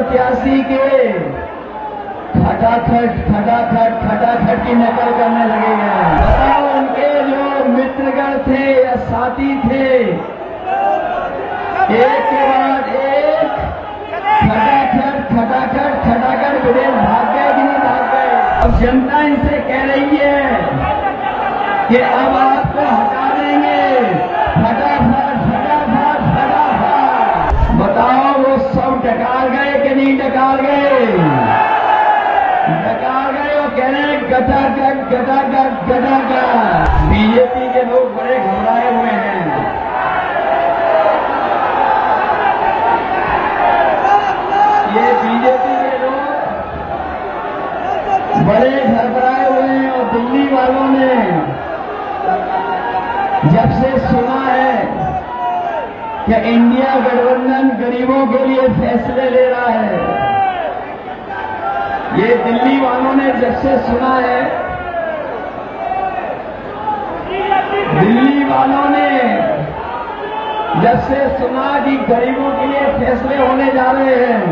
प्रत्याशी के खटाखट की नकल करने लगे हैं। बताओ, उनके जो मित्रगण थे या साथी थे, एक के बाद एक खटाखट विदेश भाग गए कि नहीं भाग गए। अब जनता इनसे कह रही है कि अब आपको हटा देंगे, फटाफट। बताओ, वो सब डकार गए कि नहीं डकार गए? डकार गए। वो कह रहे हैं गटागट। बीजेपी के लोग बड़े घबराए हुए हैं। ये बीजेपी के लोग बड़े घबराए हुए हैं। और दिल्ली वालों ने जब से सुना है कि इंडिया गठबंधन गरीबों के लिए फैसले ले रहा है, ये दिल्ली वालों ने जब से सुना है, दिल्ली वालों ने जब से सुना कि गरीबों के लिए फैसले होने जा रहे हैं,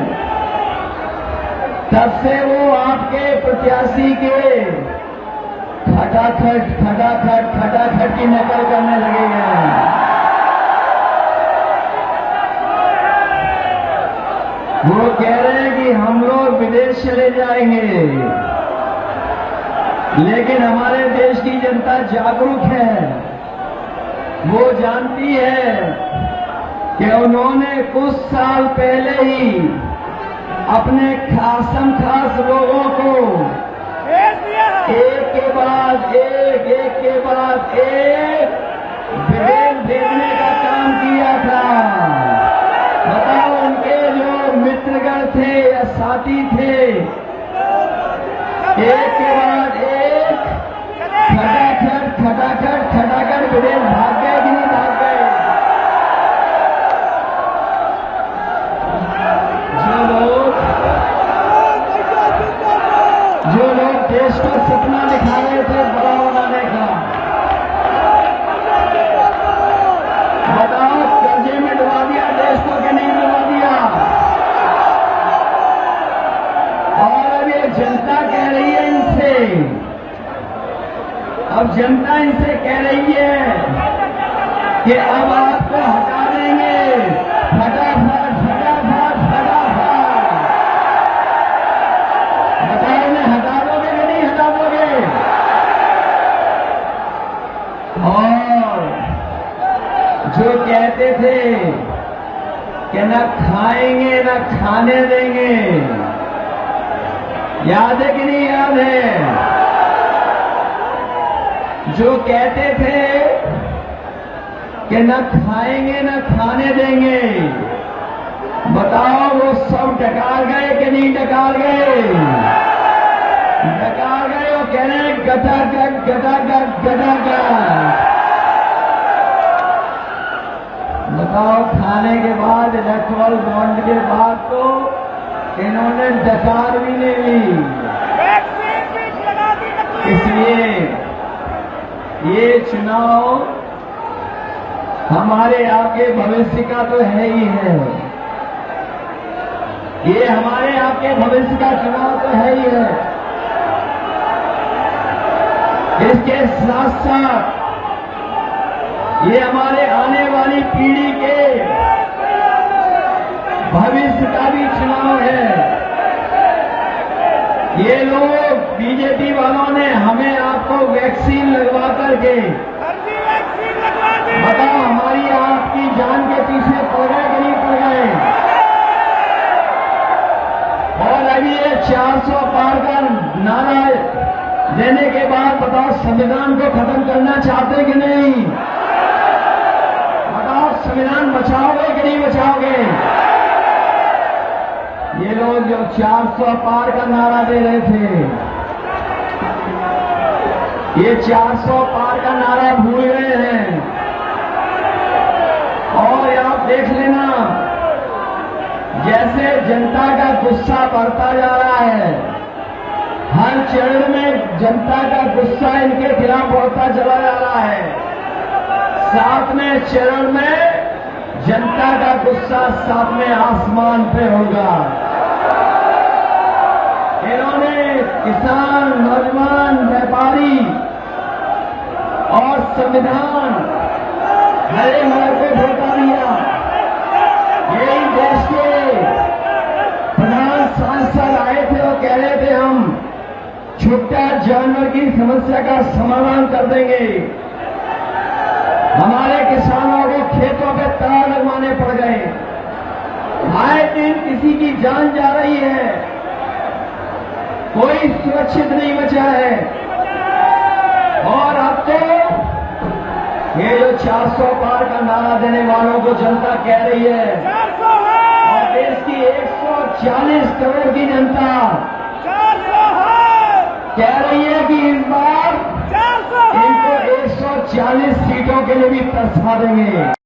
तब से वो आपके प्रत्याशी के खटाखट की नकल करने लगे हैं। वो कह रहे हैं कि हम लोग विदेश चले जाएंगे, लेकिन हमारे देश की जनता जागरूक है। वो जानती है कि उन्होंने कुछ साल पहले ही अपने खासम खास लोगों को एक के बाद एक विदेश भेजने का काम किया था। बताओ, उनके जो मित्रगण थे या साथी थे, एक के बाद एक खटाखट विदेश भाग गए कि नहीं भाग गए। जो लोग देश को सपना दिखा रहे थे बड़ा बनाने का, बताओ, कर्जे में डुबा दिया देश को कि नहीं डुबा दिया। और अब ये जनता कह रही है इनसे, अब जनता इनसे कह रही है कि अब आपको हटा देंगे, फटाफट। बताओ, उन्हें हटा दोगे कि नहीं हटा दोगे? और जो कहते थे कि न खाएंगे न खाने देंगे, याद है कि नहीं याद है? जो कहते थे कि न खाएंगे न खाने देंगे, बताओ, वो सब डकार गए कि नहीं डकार गए? डकार गए। वो कह रहे हैं गटागट। बताओ, खाने के बाद, इलेक्ट्रल बॉन्ड के बाद तो इन्होंने डकार भी ले ली। इसलिए ये चुनाव हमारे आपके भविष्य का तो है ही है। ये हमारे आपके भविष्य का चुनाव तो है ही है। इसके साथ साथ ये हमारे आने वाली पीढ़ी के भविष्य का भी चुनाव है। ये लोग बीजेपी वालों ने हमें आपको वैक्सीन लगवा करके, बताओ, हमारी आपकी जान के पीछे पड़ गए कि नहीं पड़ गए? और अभी ये 400 पार का नारा देने के बाद, बताओ, संविधान को खत्म करना चाहते कि नहीं? बताओ, संविधान बचाओगे कि नहीं बचाओगे? ये लोग जो 400 पार का नारा दे रहे थे, ये 400 पार का नारा भूल गए हैं। और आप देख लेना, जैसे जनता का गुस्सा बढ़ता जा रहा है, हर चरण में जनता का गुस्सा इनके खिलाफ बढ़ता चला जा रहा है। 7वें चरण में जनता का गुस्सा 7वें आसमान पे होगा। किसान, नौजवान, व्यापारी और संविधान हरे मन को धोखा दिया। यही देश के प्रधान सांसद आए थे और कह रहे थे हम छुट्टा जानवर की समस्या का समाधान कर देंगे। हमारे किसानों को खेतों पे तार लगवाने पड़ गए। आए दिन किसी की जान जा रही है, कोई सुरक्षित नहीं बचा है। और अब तो ये जो 400 पार का नारा देने वालों को जनता कह रही है, और देश की 140 करोड़ की जनता कह रही है कि इस बार इनको 140 सीटों के लिए भी तरसा देंगे।